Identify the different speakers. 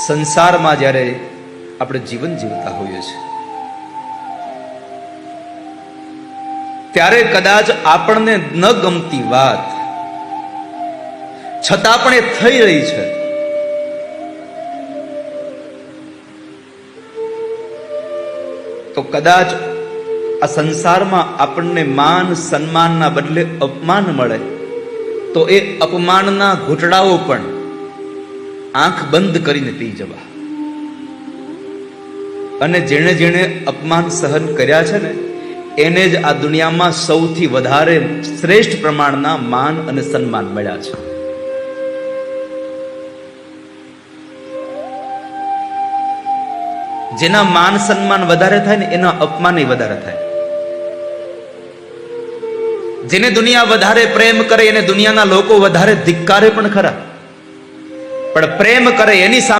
Speaker 1: સંસારમાં જ્યારે આપણે જીવન જીવતા હોઈએ છીએ ત્યારે કદાચ આપણને ન ગમતી વાત છતાં પણ એ થઈ રહી છે, તો કદાચ આ સંસારમાં આપણને માન સન્માનના બદલે અપમાન મળે તો એ અપમાનના ઘૂંટડાઓ પણ આંખ બંધ કરીને પી જવા. અને જેણે જેણે અપમાન સહન કર્યા છે ને એને જ આ દુનિયામાં સૌથી વધારે શ્રેષ્ઠ પ્રમાણના માન અને સન્માન મળ્યા છે. જેના માન સન્માન વધારે થાય ને એના અપમાન વધારે થાય. જેને દુનિયા વધારે પ્રેમ કરે એને દુનિયાના લોકો વધારે ધિક્કારે પણ ખરા, પણ પ્રેમ કરે એની સામે